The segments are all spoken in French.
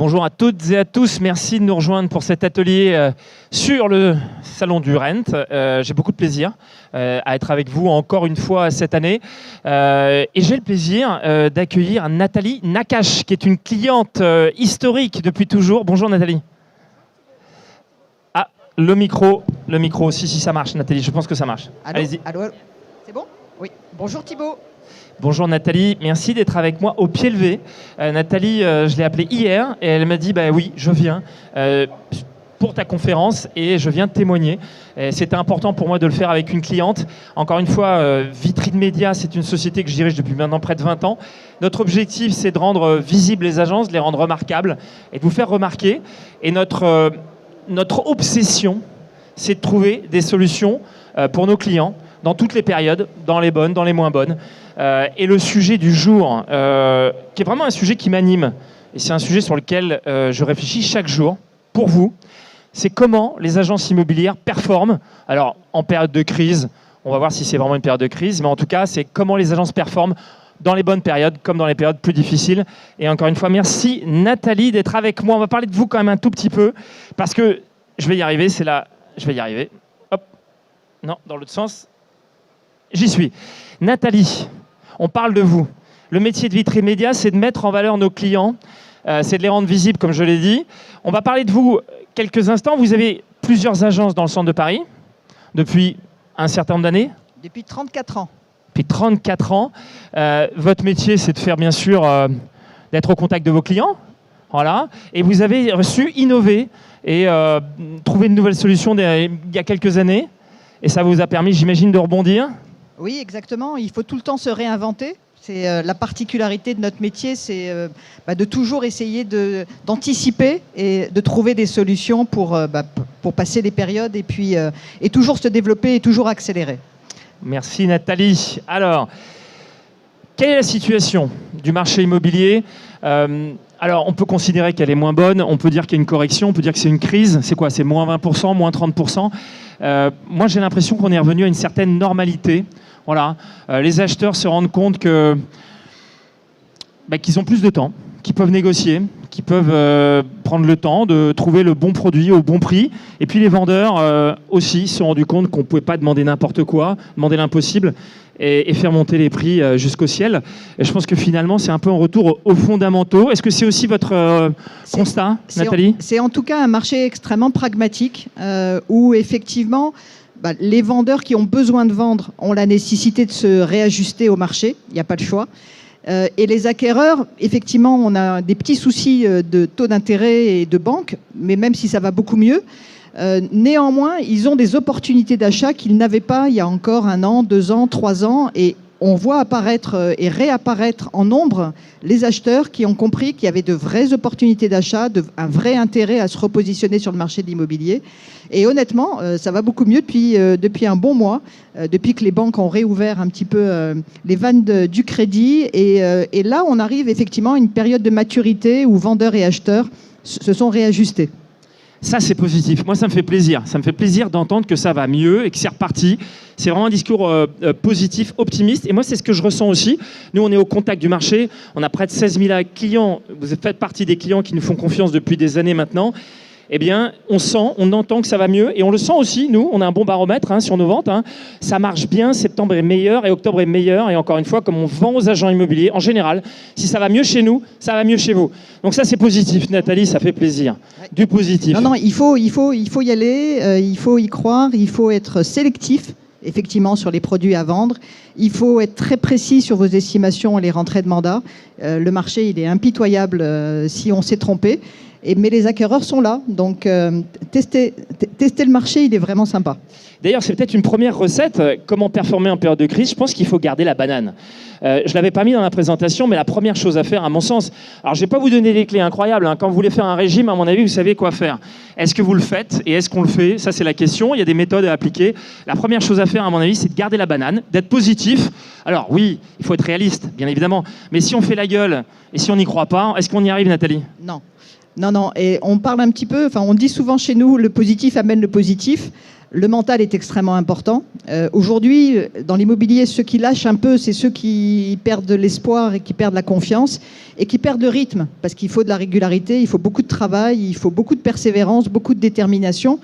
Bonjour à toutes et à tous, merci de nous rejoindre pour cet atelier sur le salon du Rent. J'ai beaucoup de plaisir à être avec vous encore une fois cette année. Et j'ai le plaisir d'accueillir Nathalie Nakache, qui est une cliente historique depuis toujours. Bonjour Nathalie. Ah, le micro, si ça marche Nathalie, je pense que ça marche. Allez-y. Allô. C'est bon? Oui. Bonjour Thibaut. Bonjour Nathalie, merci d'être avec moi au pied levé. Nathalie, je l'ai appelée hier et elle m'a dit bah oui, je viens pour ta conférence et je viens témoigner. C'était important pour moi de le faire avec une cliente. Encore une fois, Vitrine Média, c'est une société que je dirige depuis maintenant près de 20 ans. Notre objectif, c'est de rendre visibles les agences, de les rendre remarquables et de vous faire remarquer. Et notre obsession, c'est de trouver des solutions pour nos clients dans toutes les périodes, dans les bonnes, dans les moins bonnes. Et le sujet du jour, qui est vraiment un sujet qui m'anime, et c'est un sujet sur lequel je réfléchis chaque jour, pour vous, c'est comment les agences immobilières performent. Alors, en période de crise, on va voir si c'est vraiment une période de crise, mais en tout cas, c'est comment les agences performent dans les bonnes périodes, comme dans les périodes plus difficiles. Et encore une fois, merci Nathalie d'être avec moi. On va parler de vous quand même un tout petit peu, parce que je vais y arriver, c'est là, je vais y arriver. Hop, non, dans l'autre sens. J'y suis. Nathalie, on parle de vous. Le métier de Vitrine Média, c'est de mettre en valeur nos clients, c'est de les rendre visibles, comme je l'ai dit. On va parler de vous quelques instants. Vous avez plusieurs agences dans le centre de Paris, depuis un certain nombre d'années. Depuis 34 ans. Depuis 34 ans. Votre métier, c'est de faire, bien sûr, d'être au contact de vos clients. Voilà. Et vous avez su innover et trouver de nouvelles solutions il y a quelques années. Et ça vous a permis, j'imagine, de rebondir. Oui, exactement. Il faut tout le temps se réinventer. C'est la particularité de notre métier, c'est de toujours essayer d'anticiper et de trouver des solutions pour passer les périodes et puis et toujours se développer et toujours accélérer. Merci Nathalie. Alors, quelle est la situation du marché immobilier ? Alors, on peut considérer qu'elle est moins bonne, on peut dire qu'il y a une correction, on peut dire que c'est une crise. C'est quoi ? C'est moins 20%, moins 30%. Moi, j'ai l'impression qu'on est revenu à une certaine normalité. Voilà. Les acheteurs se rendent compte qu'ils ont plus de temps, qu'ils peuvent négocier, qu'ils peuvent prendre le temps de trouver le bon produit au bon prix. Et puis les vendeurs aussi se sont rendus compte qu'on ne pouvait pas demander n'importe quoi, demander l'impossible et faire monter les prix jusqu'au ciel. Et je pense que finalement, c'est un peu un retour aux fondamentaux. Est-ce que c'est aussi votre constat, Nathalie ? C'est en tout cas un marché extrêmement pragmatique où effectivement, les vendeurs qui ont besoin de vendre ont la nécessité de se réajuster au marché. Il n'y a pas de choix. Et les acquéreurs, effectivement, on a des petits soucis de taux d'intérêt et de banque, mais même si ça va beaucoup mieux, néanmoins, ils ont des opportunités d'achat qu'ils n'avaient pas il y a encore 1 an, 2 ans, 3 ans. Et on voit apparaître et réapparaître en nombre les acheteurs qui ont compris qu'il y avait de vraies opportunités d'achat, un vrai intérêt à se repositionner sur le marché de l'immobilier. Et honnêtement, ça va beaucoup mieux depuis un bon mois, depuis que les banques ont réouvert un petit peu les vannes du crédit. Et là, on arrive effectivement à une période de maturité où vendeurs et acheteurs se sont réajustés. Ça, c'est positif. Moi, ça me fait plaisir. Ça me fait plaisir d'entendre que ça va mieux et que c'est reparti. C'est vraiment un discours positif, optimiste. Et moi, c'est ce que je ressens aussi. Nous, on est au contact du marché. On a près de 16 000 clients. Vous faites partie des clients qui nous font confiance depuis des années maintenant. Eh bien, on entend que ça va mieux. Et on le sent aussi, nous, on a un bon baromètre sur nos ventes. Ça marche bien, septembre est meilleur et octobre est meilleur. Et encore une fois, comme on vend aux agents immobiliers, en général, si ça va mieux chez nous, ça va mieux chez vous. Donc ça, c'est positif, Nathalie, ça fait plaisir. Du positif. Non, il faut y aller, il faut y croire, il faut être sélectif, effectivement, sur les produits à vendre. Il faut être très précis sur vos estimations et les rentrées de mandat. Le marché, il est impitoyable si on s'est trompé. Mais les acquéreurs sont là, donc tester le marché, il est vraiment sympa. D'ailleurs, c'est peut-être une première recette, comment performer en période de crise. Je pense qu'il faut garder la banane. Je ne l'avais pas mis dans la présentation, mais la première chose à faire, à mon sens, alors je ne vais pas vous donner des clés incroyables. Quand vous voulez faire un régime, à mon avis, vous savez quoi faire. Est-ce que vous le faites et est-ce qu'on le fait ? Ça, c'est la question. Il y a des méthodes à appliquer. La première chose à faire, à mon avis, c'est de garder la banane, d'être positif. Alors oui, il faut être réaliste, bien évidemment. Mais si on fait la gueule et si on n'y croit pas, est-ce qu'on y arrive, Nathalie ? Non. Non, et on parle un petit peu, on dit souvent chez nous, le positif amène le positif. Le mental est extrêmement important. Aujourd'hui, dans l'immobilier, ceux qui lâchent un peu, c'est ceux qui perdent de l'espoir et qui perdent la confiance et qui perdent le rythme, parce qu'il faut de la régularité, il faut beaucoup de travail, il faut beaucoup de persévérance, beaucoup de détermination.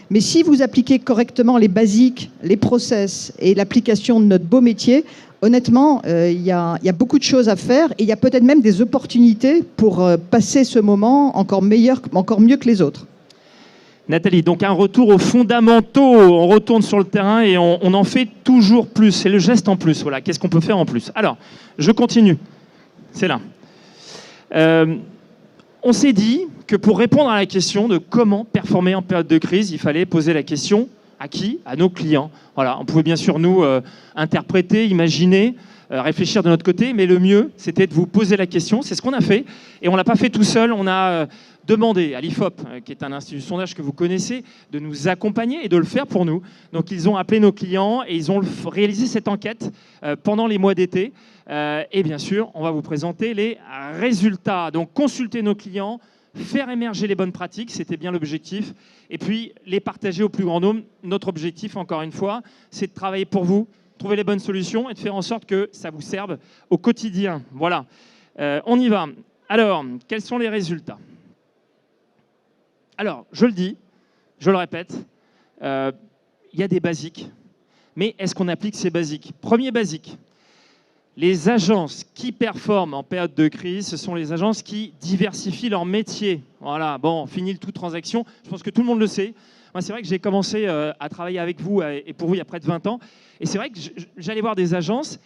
Mais si vous appliquez correctement les basiques, les process et l'application de notre beau métier, honnêtement, il y a beaucoup de choses à faire et il y a peut-être même des opportunités pour passer ce moment encore mieux que les autres. Nathalie, donc un retour aux fondamentaux, on retourne sur le terrain et on en fait toujours plus, c'est le geste en plus, voilà, qu'est-ce qu'on peut faire en plus? Alors, je continue, c'est là. On s'est dit que pour répondre à la question de comment performer en période de crise, il fallait poser la question à qui? À nos clients. Voilà, on pouvait bien sûr nous interpréter, imaginer, réfléchir de notre côté, mais le mieux, c'était de vous poser la question. C'est ce qu'on a fait, et on ne l'a pas fait tout seul. On a demandé à l'IFOP, qui est un institut de sondage que vous connaissez, de nous accompagner et de le faire pour nous. Donc ils ont appelé nos clients et ils ont réalisé cette enquête pendant les mois d'été. Et bien sûr, on va vous présenter les résultats. Donc consulter nos clients, faire émerger les bonnes pratiques, c'était bien l'objectif, et puis les partager au plus grand nombre. Notre objectif, encore une fois, c'est de travailler pour vous, trouver les bonnes solutions et de faire en sorte que ça vous serve au quotidien. Voilà, on y va. Alors, quels sont les résultats? Alors, je le dis, je le répète, il y a des basiques, mais est-ce qu'on applique ces basiques? Premier basique, les agences qui performent en période de crise, ce sont les agences qui diversifient leur métier. Voilà, bon, fini le tout transaction, je pense que tout le monde le sait. Moi, c'est vrai que j'ai commencé à travailler avec vous et pour vous il y a près de 20 ans, et c'est vrai que j'allais voir des agences,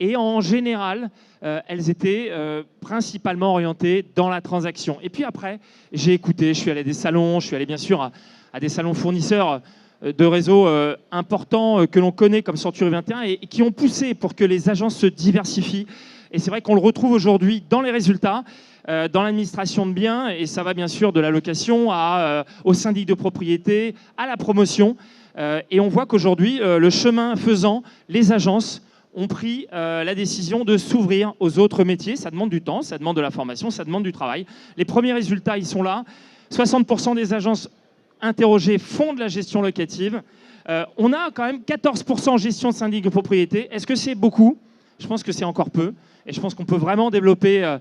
et en général, elles étaient principalement orientées dans la transaction. Et puis après, j'ai écouté, je suis allé à des salons, je suis allé bien sûr à des salons fournisseurs de réseaux importants que l'on connaît comme Century 21 et qui ont poussé pour que les agences se diversifient. Et c'est vrai qu'on le retrouve aujourd'hui dans les résultats, dans l'administration de biens, et ça va bien sûr de la location au syndic de propriété, à la promotion. Et on voit qu'aujourd'hui, le chemin faisant, les agences ont pris la décision de s'ouvrir aux autres métiers. Ça demande du temps, ça demande de la formation, ça demande du travail. Les premiers résultats, ils sont là. 60% des agences interrogées font de la gestion locative. On a quand même 14% en gestion de syndic de propriété. Est-ce que c'est beaucoup? Je pense que c'est encore peu. Et je pense qu'on peut vraiment développer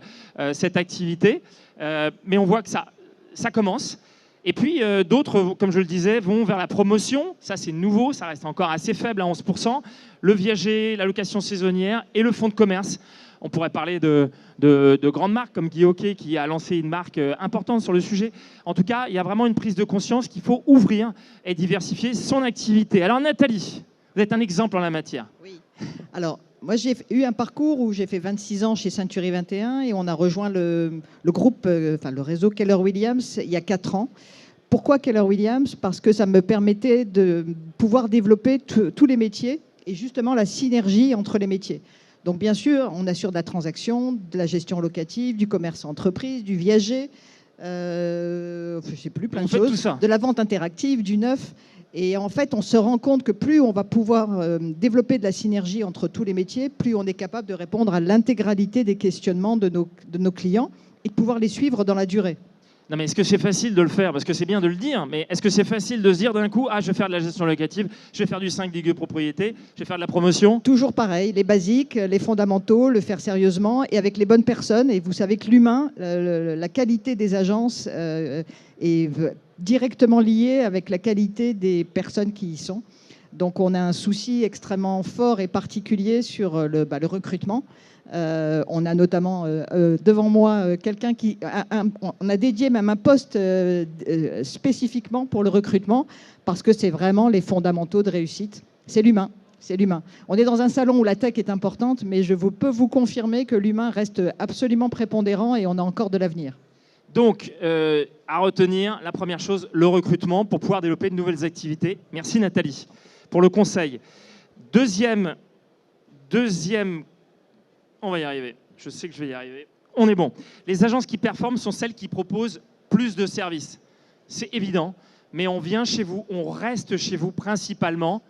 cette activité. Mais on voit que ça commence. Et puis d'autres, comme je le disais, vont vers la promotion. Ça, c'est nouveau, ça reste encore assez faible à 11%. Le viager, la location saisonnière et le fonds de commerce. On pourrait parler de grandes marques comme Guy Hockey qui a lancé une marque importante sur le sujet. En tout cas, il y a vraiment une prise de conscience qu'il faut ouvrir et diversifier son activité. Alors Nathalie, vous êtes un exemple en la matière. Oui. Alors, moi, j'ai eu un parcours où j'ai fait 26 ans chez Century 21 et on a rejoint le groupe, le réseau Keller Williams il y a 4 ans. Pourquoi Keller Williams? Parce que ça me permettait de pouvoir développer tous les métiers et justement la synergie entre les métiers. Donc bien sûr, on assure de la transaction, de la gestion locative, du commerce entreprise, du viager, je ne sais plus, plein de choses, de la vente interactive, du neuf. Et en fait, on se rend compte que plus on va pouvoir développer de la synergie entre tous les métiers, plus on est capable de répondre à l'intégralité des questionnements de nos clients et de pouvoir les suivre dans la durée. Non, mais est-ce que c'est facile de le faire? Parce que c'est bien de le dire, mais est-ce que c'est facile de se dire d'un coup, ah, je vais faire de la gestion locative, je vais faire du syndic de propriété, je vais faire de la promotion? Toujours pareil, les basiques, les fondamentaux, le faire sérieusement et avec les bonnes personnes. Et vous savez que l'humain, la qualité des agences est directement liée avec la qualité des personnes qui y sont. Donc on a un souci extrêmement fort et particulier sur le recrutement. On a notamment devant moi quelqu'un qui... on a dédié même un poste spécifiquement pour le recrutement parce que c'est vraiment les fondamentaux de réussite. C'est l'humain. C'est l'humain. On est dans un salon où la tech est importante, mais je peux vous confirmer que l'humain reste absolument prépondérant et on a encore de l'avenir. Donc, à retenir, la première chose, le recrutement pour pouvoir développer de nouvelles activités. Merci Nathalie pour le conseil. Deuxième, on va y arriver. Je sais que je vais y arriver. On est bon. Les agences qui performent sont celles qui proposent plus de services. C'est évident, mais on vient chez vous, on reste chez vous principalement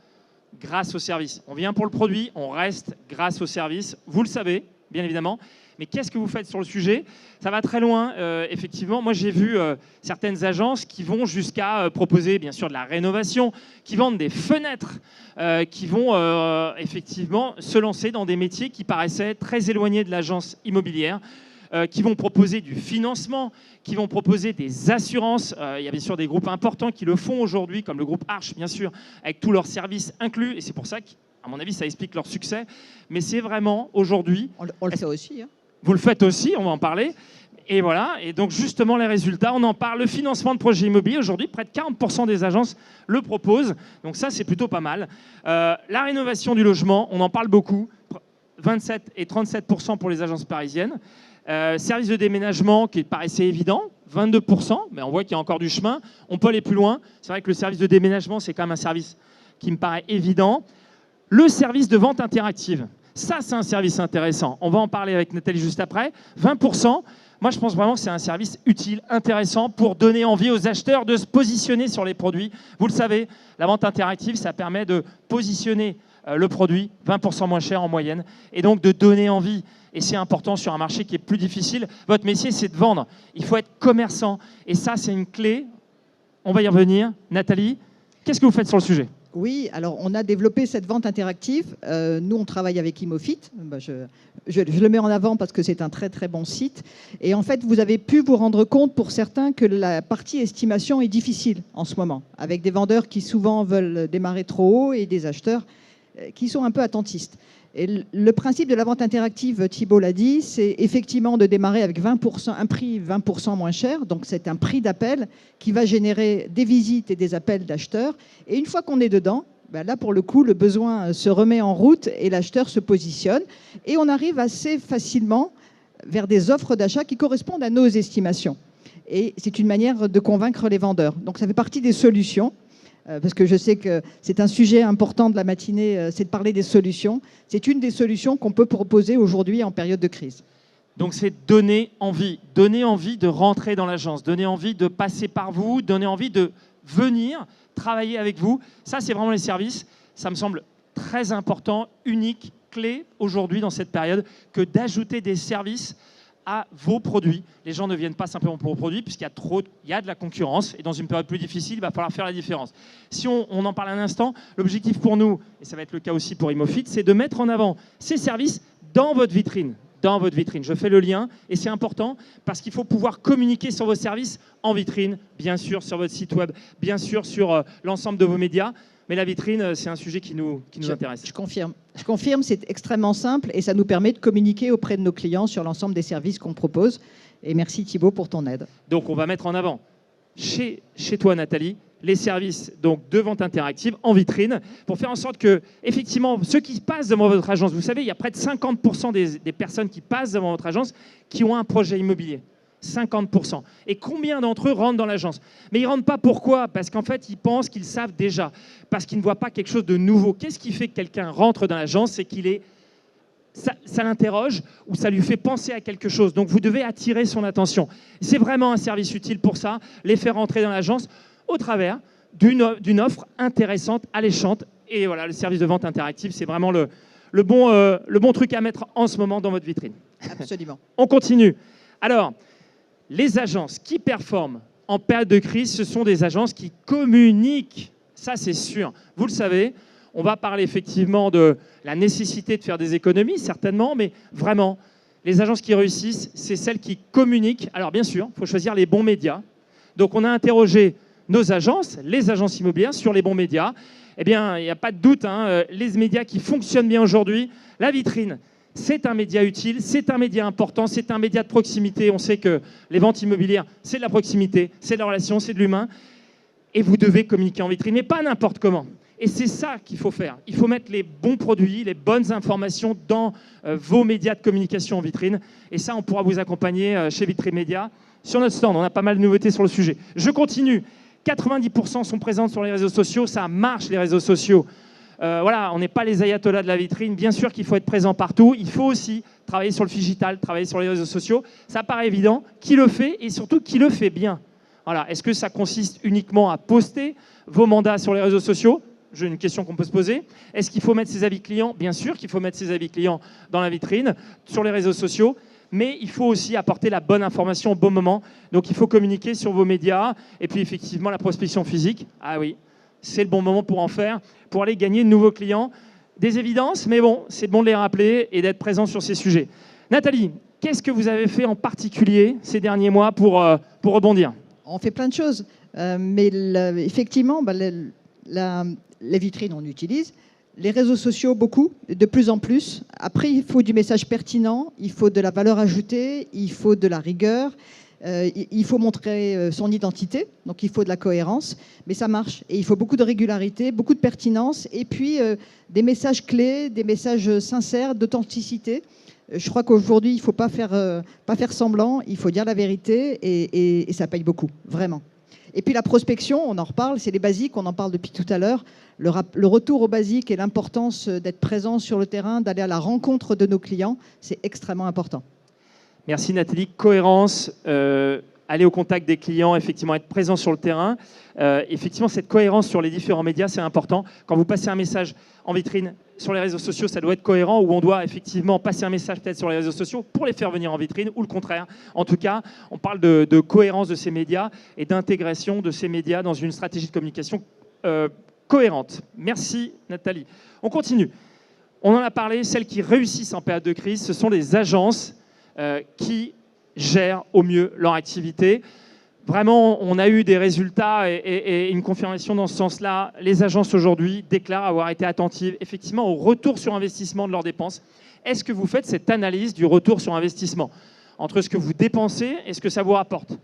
grâce au service. On vient pour le produit, on reste grâce au service. Vous le savez, bien évidemment. Mais qu'est-ce que vous faites sur le sujet? Ça va très loin, effectivement. Moi, j'ai vu certaines agences qui vont jusqu'à proposer, bien sûr, de la rénovation, qui vendent des fenêtres, qui vont effectivement se lancer dans des métiers qui paraissaient très éloignés de l'agence immobilière, qui vont proposer du financement, qui vont proposer des assurances. Il y a bien sûr des groupes importants qui le font aujourd'hui, comme le groupe Arch, bien sûr, avec tous leurs services inclus. Et c'est pour ça qu'à mon avis, ça explique leur succès. Mais c'est vraiment aujourd'hui... On le fait aussi. Hein. Vous le faites aussi, on va en parler. Et voilà, et donc justement les résultats, on en parle. Le financement de projets immobiliers, aujourd'hui, près de 40% des agences le proposent. Donc ça, c'est plutôt pas mal. La rénovation du logement, on en parle beaucoup. 27 et 37% pour les agences parisiennes. Service de déménagement qui paraissait évident, 22%, mais on voit qu'il y a encore du chemin. On peut aller plus loin. C'est vrai que le service de déménagement, c'est quand même un service qui me paraît évident. Le service de vente interactive, ça, c'est un service intéressant. On va en parler avec Nathalie juste après. 20%. Moi, je pense vraiment que c'est un service utile, intéressant pour donner envie aux acheteurs de se positionner sur les produits. Vous le savez, la vente interactive, ça permet de positionner le produit 20% moins cher en moyenne et donc de donner envie. Et c'est important sur un marché qui est plus difficile. Votre métier, c'est de vendre. Il faut être commerçant. Et ça, c'est une clé. On va y revenir. Nathalie, qu'est-ce que vous faites sur le sujet? Oui, alors on a développé cette vente interactive. Nous, on travaille avec Imofit. Je le mets en avant parce que c'est un très très bon site. Et en fait, vous avez pu vous rendre compte pour certains que la partie estimation est difficile en ce moment, avec des vendeurs qui souvent veulent démarrer trop haut et des acheteurs qui sont un peu attentistes. Et le principe de la vente interactive, Thibault l'a dit, c'est effectivement de démarrer avec 20%, un prix 20% moins cher. Donc c'est un prix d'appel qui va générer des visites et des appels d'acheteurs. Et une fois qu'on est dedans, ben là pour le coup, le besoin se remet en route et l'acheteur se positionne. Et on arrive assez facilement vers des offres d'achat qui correspondent à nos estimations. Et c'est une manière de convaincre les vendeurs. Donc ça fait partie des solutions. Parce que je sais que c'est un sujet important de la matinée, c'est de parler des solutions. C'est une des solutions qu'on peut proposer aujourd'hui en période de crise. Donc c'est donner envie de rentrer dans l'agence, donner envie de passer par vous, donner envie de venir travailler avec vous. Ça, c'est vraiment les services. Ça me semble très important, unique, clé aujourd'hui dans cette période, que d'ajouter des services à vos produits. Les gens ne viennent pas simplement pour vos produits, puisqu'il y a de la concurrence, et dans une période plus difficile, il va falloir faire la différence. Si on en parle un instant, l'objectif pour nous, et ça va être le cas aussi pour Imofit, c'est de mettre en avant ces services dans votre vitrine. Dans votre vitrine. Je fais le lien, et c'est important, parce qu'il faut pouvoir communiquer sur vos services en vitrine, bien sûr sur votre site web, bien sûr sur l'ensemble de vos médias, mais la vitrine, c'est un sujet qui nous intéresse. Je confirme. Je confirme, c'est extrêmement simple et ça nous permet de communiquer auprès de nos clients sur l'ensemble des services qu'on propose. Et merci Thibault pour ton aide. Donc on va mettre en avant chez toi Nathalie les services donc, de vente interactive en vitrine pour faire en sorte que, effectivement, ceux qui passent devant votre agence, vous savez, il y a près de 50% des personnes qui passent devant votre agence qui ont un projet immobilier. 50%. Et combien d'entre eux rentrent dans l'agence? Mais ils ne rentrent pas pourquoi? Parce qu'en fait, ils pensent qu'ils savent déjà, parce qu'ils ne voient pas quelque chose de nouveau. Qu'est-ce qui fait que quelqu'un rentre dans l'agence? C'est qu'il est... Ça l'interroge ou ça lui fait penser à quelque chose. Donc, vous devez attirer son attention. C'est vraiment un service utile pour ça, les faire rentrer dans l'agence au travers d'une offre intéressante, alléchante. Et voilà, le service de vente interactive, c'est vraiment le bon truc à mettre en ce moment dans votre vitrine. Absolument. On continue. Alors, les agences qui performent en période de crise, ce sont des agences qui communiquent. Ça, c'est sûr. Vous le savez, on va parler effectivement de la nécessité de faire des économies, certainement, mais vraiment, les agences qui réussissent, c'est celles qui communiquent. Alors, bien sûr, il faut choisir les bons médias. Donc, on a interrogé nos agences, les agences immobilières, sur les bons médias. Eh bien, il n'y a pas de doute, hein, les médias qui fonctionnent bien aujourd'hui, la vitrine, c'est un média utile, c'est un média important, c'est un média de proximité. On sait que les ventes immobilières, c'est de la proximité, c'est de la relation, c'est de l'humain. Et vous devez communiquer en vitrine, mais pas n'importe comment. Et c'est ça qu'il faut faire. Il faut mettre les bons produits, les bonnes informations dans vos médias de communication en vitrine. Et ça, on pourra vous accompagner chez Vitrine Média. Sur notre stand, on a pas mal de nouveautés sur le sujet. Je continue. 90% sont présents sur les réseaux sociaux. Ça marche, les réseaux sociaux. Voilà, on n'est pas les ayatollahs de la vitrine. Bien sûr qu'il faut être présent partout. Il faut aussi travailler sur le digital, travailler sur les réseaux sociaux. Ça paraît évident. Qui le fait et surtout qui le fait bien? Voilà. Est-ce que ça consiste uniquement à poster vos mandats sur les réseaux sociaux? J'ai une question qu'on peut se poser. Est-ce qu'il faut mettre ses avis clients? Bien sûr qu'il faut mettre ses avis clients dans la vitrine, sur les réseaux sociaux. mais il faut aussi apporter la bonne information au bon moment. Donc il faut communiquer sur vos médias, et puis effectivement la prospection physique, ah oui, c'est le bon moment pour en faire, pour aller gagner de nouveaux clients. Des évidences, mais bon, c'est bon de les rappeler et d'être présent sur ces sujets. Nathalie, qu'est-ce que vous avez fait en particulier ces derniers mois pour rebondir? On fait plein de choses, mais effectivement, les vitrines, on utilise. Les réseaux sociaux, beaucoup, de plus en plus. Après, il faut du message pertinent, il faut de la valeur ajoutée, il faut de la rigueur, il faut montrer son identité, donc il faut de la cohérence, mais ça marche. Et il faut beaucoup de régularité, beaucoup de pertinence, et puis des messages clés, des messages sincères, d'authenticité. Je crois qu'aujourd'hui, il ne faut pas faire semblant, il faut dire la vérité, et ça paye beaucoup, vraiment. Et puis la prospection, on en reparle, c'est les basiques, on en parle depuis tout à l'heure. Le retour aux basiques et l'importance d'être présent sur le terrain, d'aller à la rencontre de nos clients, c'est extrêmement important. Merci Nathalie. Cohérence, aller au contact des clients, effectivement être présent sur le terrain. Effectivement, cette cohérence sur les différents médias, c'est important. Quand vous passez un message en vitrine sur les réseaux sociaux, ça doit être cohérent, ou on doit effectivement passer un message peut-être sur les réseaux sociaux pour les faire venir en vitrine, ou le contraire. En tout cas, on parle de cohérence de ces médias et d'intégration de ces médias dans une stratégie de communication cohérente. Merci Nathalie. On continue. On en a parlé, celles qui réussissent en période de crise, ce sont les agences qui gèrent au mieux leur activité. Vraiment, on a eu des résultats et une confirmation dans ce sens-là. Les agences aujourd'hui déclarent avoir été attentives effectivement au retour sur investissement de leurs dépenses. Est-ce que vous faites cette analyse du retour sur investissement entre ce que vous dépensez et ce que ça vous rapporte?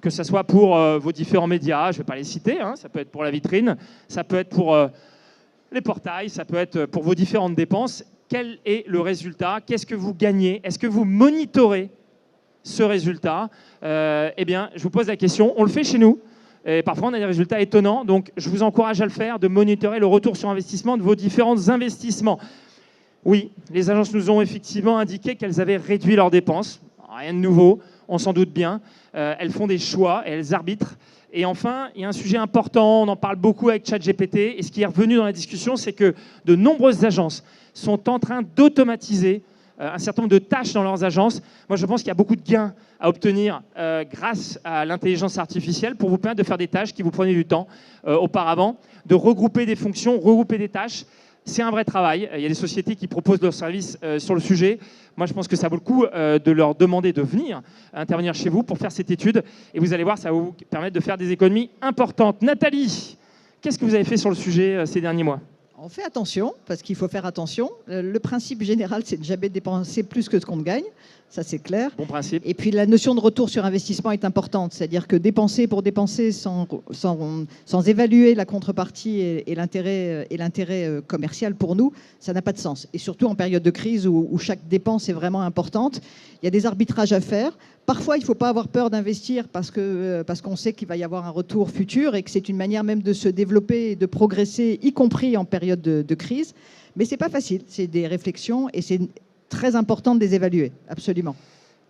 Que ce soit pour vos différents médias, je ne vais pas les citer, hein, ça peut être pour la vitrine, ça peut être pour les portails, ça peut être pour vos différentes dépenses. Quel est le résultat? Qu'est-ce que vous gagnez? Est-ce que vous monitorez ce résultat? Eh bien, je vous pose la question. On le fait chez nous. Et parfois, on a des résultats étonnants. Donc, je vous encourage à le faire, de monitorer le retour sur investissement de vos différents investissements. Oui, les agences nous ont effectivement indiqué qu'elles avaient réduit leurs dépenses. Rien de nouveau, on s'en doute bien. Elles font des choix et elles arbitrent. Et enfin, il y a un sujet important, on en parle beaucoup avec ChatGPT. Et ce qui est revenu dans la discussion, c'est que de nombreuses agences sont en train d'automatiser un certain nombre de tâches dans leurs agences. Moi, je pense qu'il y a beaucoup de gains à obtenir grâce à l'intelligence artificielle pour vous permettre de faire des tâches qui vous prenaient du temps auparavant, de regrouper des fonctions, regrouper des tâches. C'est un vrai travail. Il y a des sociétés qui proposent leurs services sur le sujet. Moi, je pense que ça vaut le coup de leur demander de venir intervenir chez vous pour faire cette étude. Et vous allez voir, ça va vous permettre de faire des économies importantes. Nathalie, qu'est-ce que vous avez fait sur le sujet ces derniers mois ? On fait attention, parce qu'il faut faire attention. Le principe général, c'est de ne jamais dépenser plus que ce qu'on gagne. Ça, c'est clair. Bon principe. Et puis, la notion de retour sur investissement est importante. C'est-à-dire que dépenser pour dépenser sans évaluer la contrepartie et l'intérêt commercial pour nous, ça n'a pas de sens. Et surtout en période de crise où chaque dépense est vraiment importante, il y a des arbitrages à faire. Parfois, il ne faut pas avoir peur d'investir parce qu'on sait qu'il va y avoir un retour futur et que c'est une manière même de se développer et de progresser, y compris en période de crise. Mais ce n'est pas facile. C'est des réflexions et c'est très important de les évaluer, absolument.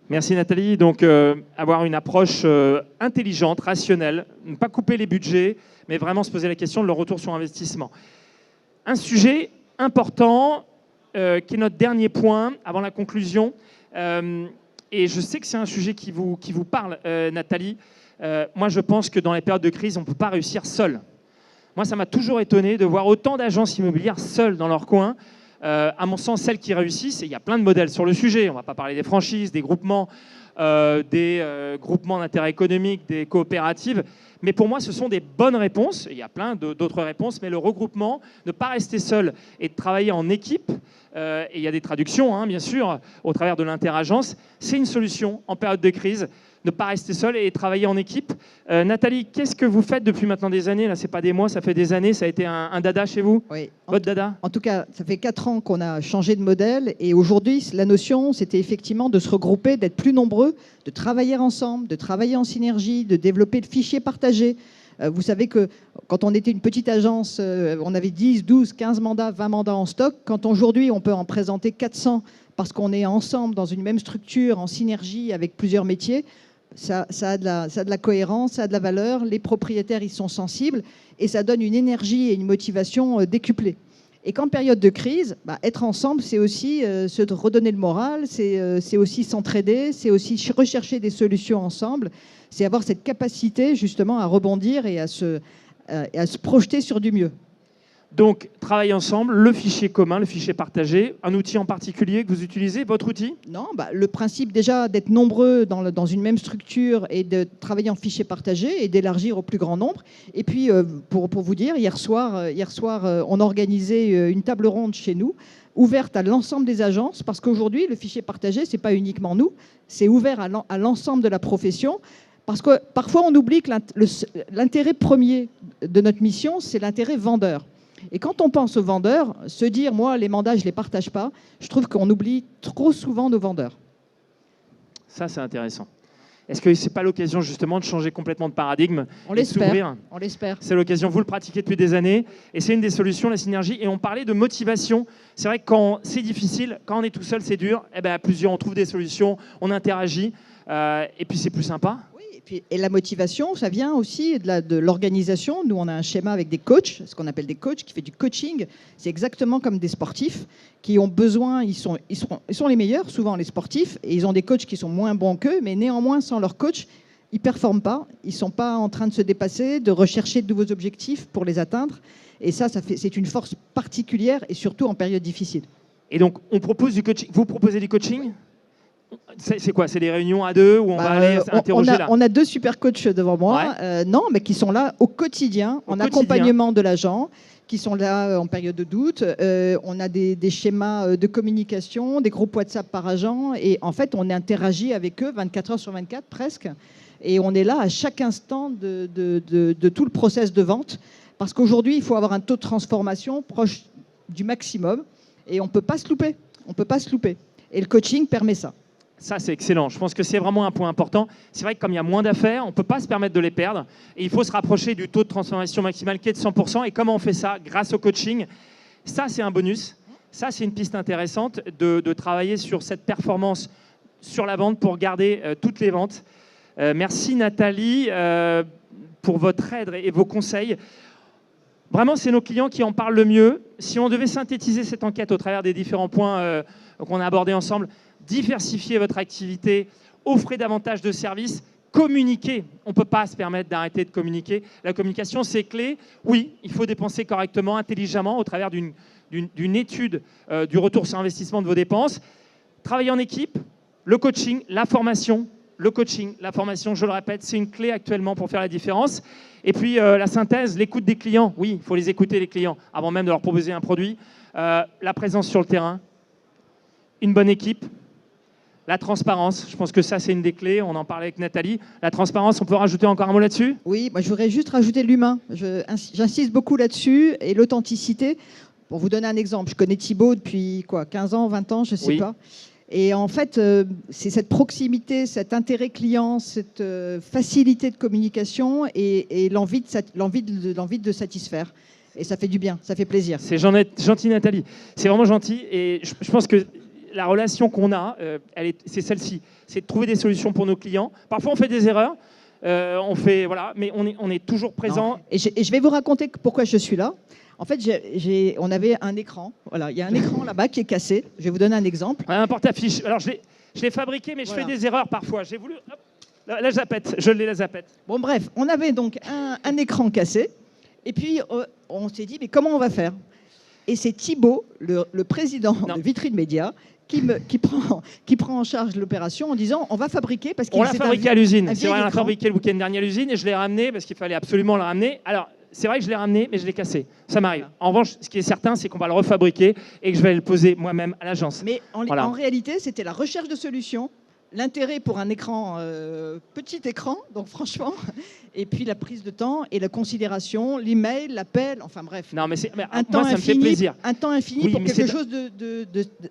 Merci Nathalie. Donc, avoir une approche intelligente, rationnelle, ne pas couper les budgets, mais vraiment se poser la question de leur retour sur investissement. Un sujet important, qui est notre dernier point avant la conclusion. Et je sais que c'est un sujet qui vous parle, Nathalie. Moi, je pense que dans les périodes de crise, on ne peut pas réussir seul. Moi, ça m'a toujours étonné de voir autant d'agences immobilières seules dans leur coin. À mon sens, celles qui réussissent, et il y a plein de modèles sur le sujet, on ne va pas parler des franchises, des groupements d'intérêt économique, des coopératives, mais pour moi, ce sont des bonnes réponses. Il y a plein d'autres réponses, mais le regroupement, ne pas rester seul et de travailler en équipe, et il y a des traductions, hein, bien sûr, au travers de l'interagence, c'est une solution en période de crise. Ne pas rester seul et travailler en équipe. Nathalie, qu'est-ce que vous faites depuis maintenant des années? Là, ce n'est pas des mois, ça fait des années. Ça a été un dada chez vous? Oui. Votre dada? En tout cas, ça fait 4 ans qu'on a changé de modèle. Et aujourd'hui, la notion, c'était effectivement de se regrouper, d'être plus nombreux, de travailler ensemble, de travailler en synergie, de développer le fichier partagé. Vous savez que quand on était une petite agence, on avait 10, 12, 15 mandats, 20 mandats en stock. Quand aujourd'hui, on peut en présenter 400 parce qu'on est ensemble dans une même structure, en synergie avec plusieurs métiers, ça a de la cohérence, ça a de la valeur, les propriétaires y sont sensibles et ça donne une énergie et une motivation décuplée. Et qu'en période de crise, être ensemble, c'est aussi se redonner le moral, c'est aussi s'entraider, c'est aussi rechercher des solutions ensemble, c'est avoir cette capacité justement à rebondir et à se projeter sur du mieux. Donc, travailler ensemble, le fichier commun, le fichier partagé, un outil en particulier que vous utilisez, votre outil? Non, le principe déjà d'être nombreux dans une même structure et de travailler en fichier partagé et d'élargir au plus grand nombre. Et puis, pour vous dire, hier soir, on a organisé une table ronde chez nous, ouverte à l'ensemble des agences, parce qu'aujourd'hui, le fichier partagé, ce n'est pas uniquement nous, c'est ouvert à l'ensemble de la profession. Parce que parfois, on oublie que l'intérêt premier de notre mission, c'est l'intérêt vendeur. Et quand on pense aux vendeurs, se dire, moi, les mandats, je ne les partage pas, je trouve qu'on oublie trop souvent nos vendeurs. Ça, c'est intéressant. Est-ce que ce n'est pas l'occasion, justement, de changer complètement de paradigme? On l'espère. On l'espère. C'est l'occasion. Vous le pratiquez depuis des années. Et c'est une des solutions, la synergie. Et on parlait de motivation. C'est vrai que quand c'est difficile, quand on est tout seul, c'est dur. Eh ben, à plusieurs, on trouve des solutions, on interagit. Et puis, c'est plus sympa. Et la motivation, ça vient aussi de l'organisation. Nous, on a un schéma avec des coachs, ce qu'on appelle des coachs, qui fait du coaching. C'est exactement comme des sportifs qui ont besoin, ils sont les meilleurs, souvent les sportifs, et ils ont des coachs qui sont moins bons qu'eux, mais néanmoins, sans leur coach, ils ne performent pas. Ils ne sont pas en train de se dépasser, de rechercher de nouveaux objectifs pour les atteindre. Et c'est une force particulière, et surtout en période difficile. Et donc, on propose du coaching. Vous proposez du coaching ? C'est quoi? C'est des réunions à deux où on va aller interroger là? On a 2 super coachs devant moi, non, mais qui sont là au quotidien, en accompagnement de l'agent, qui sont là en période de doute. On a des schémas de communication, des groupes WhatsApp par agent, et en fait, on interagit avec eux 24 heures sur 24 presque, et on est là à chaque instant de tout le process de vente, parce qu'aujourd'hui, il faut avoir un taux de transformation proche du maximum, et on ne peut pas se louper. On ne peut pas se louper. Et le coaching permet ça. Ça, c'est excellent. Je pense que c'est vraiment un point important. C'est vrai que comme il y a moins d'affaires, on ne peut pas se permettre de les perdre. Et il faut se rapprocher du taux de transformation maximal qui est de 100%. Et comment on fait ça? Grâce au coaching. Ça, c'est un bonus. Ça, c'est une piste intéressante de travailler sur cette performance sur la vente pour garder toutes les ventes. Merci Nathalie pour votre aide et vos conseils. Vraiment, c'est nos clients qui en parlent le mieux. Si on devait synthétiser cette enquête au travers des différents points qu'on a abordés ensemble, diversifier votre activité, offrez davantage de services, communiquez. On ne peut pas se permettre d'arrêter de communiquer. La communication, c'est clé. Oui, il faut dépenser correctement, intelligemment, au travers d'une étude du retour sur investissement de vos dépenses. Travailler en équipe, le coaching, la formation. Le coaching, la formation, je le répète, c'est une clé actuellement pour faire la différence. Et puis la synthèse, l'écoute des clients. Oui, il faut les écouter, les clients, avant même de leur proposer un produit. La présence sur le terrain, une bonne équipe. La transparence, je pense que ça, c'est une des clés. On en parlait avec Nathalie. La transparence, on peut rajouter encore un mot là-dessus? Oui, moi, je voudrais juste rajouter l'humain. J'insiste beaucoup là-dessus et l'authenticité. Pour vous donner un exemple, je connais Thibaut depuis 15 ans, 20 ans, je ne sais pas. Et en fait, c'est cette proximité, cet intérêt client, cette facilité de communication et l'envie de satisfaire. Et ça fait du bien, ça fait plaisir. C'est gentil, Nathalie. C'est vraiment gentil. Et je pense que la relation qu'on a, c'est celle-ci. C'est de trouver des solutions pour nos clients. Parfois, on fait des erreurs. Mais on est toujours présent. Et je vais vous raconter pourquoi je suis là. En fait, on avait un écran. Voilà, il y a un écran là-bas qui est cassé. Je vais vous donner un exemple. Un porte-affiche. Alors, je l'ai fabriqué, mais je fais des erreurs parfois. J'ai voulu... Hop, la zapette. Je l'ai, la zapette. Bon, bref, on avait donc un écran cassé. Et puis, on s'est dit, mais comment on va faire? Et c'est Thibaut, le président de Vitrine Média, qui prend en charge l'opération en disant on va fabriquer parce qu'il on l'a fabriqué à l'usine. C'est vrai, on l'a fabriqué le week-end dernier à l'usine et je l'ai ramené parce qu'il fallait absolument le ramener. Alors, c'est vrai que je l'ai ramené, mais je l'ai cassé. Ça m'arrive. En revanche, ce qui est certain, c'est qu'on va le refabriquer et que je vais le poser moi-même à l'agence. Mais en réalité, c'était la recherche de solutions, l'intérêt pour un écran, petit écran, donc franchement, et puis la prise de temps et la considération, l'email, l'appel, enfin bref. Non, mais moi, ça me fait plaisir. Un temps infini pour quelque chose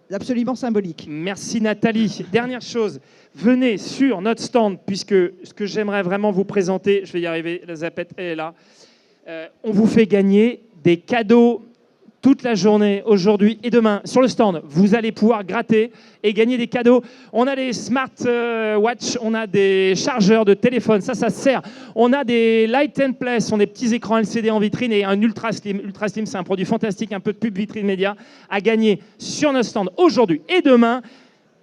d'absolument symbolique. Merci Nathalie. Dernière chose, venez sur notre stand, puisque ce que j'aimerais vraiment vous présenter, je vais y arriver, la zapette elle est là, on vous fait gagner des cadeaux toute la journée, aujourd'hui et demain, sur le stand, vous allez pouvoir gratter et gagner des cadeaux. On a des smart watch, on a des chargeurs de téléphone, ça sert. On a des light and play, ce sont des petits écrans LCD en vitrine et un ultra slim. Ultra slim, c'est un produit fantastique, un peu de pub vitrine média à gagner sur notre stand aujourd'hui et demain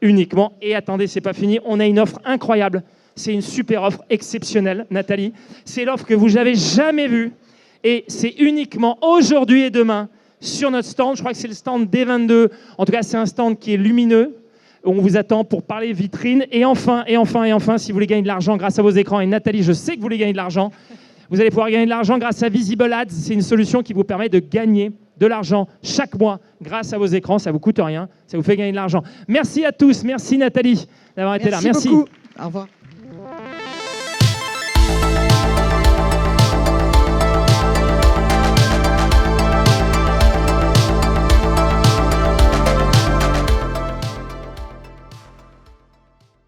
uniquement. Et attendez, c'est pas fini, on a une offre incroyable. C'est une super offre exceptionnelle, Nathalie. C'est l'offre que vous n'avez jamais vue et c'est uniquement aujourd'hui et demain sur notre stand. Je crois que c'est le stand D22. En tout cas, c'est un stand qui est lumineux. On vous attend pour parler vitrine. Et enfin, si vous voulez gagner de l'argent grâce à vos écrans, et Nathalie, je sais que vous voulez gagner de l'argent, vous allez pouvoir gagner de l'argent grâce à Visible Ads. C'est une solution qui vous permet de gagner de l'argent chaque mois grâce à vos écrans. Ça ne vous coûte rien, ça vous fait gagner de l'argent. Merci à tous. Merci Nathalie d'avoir été là. Merci beaucoup. Au revoir.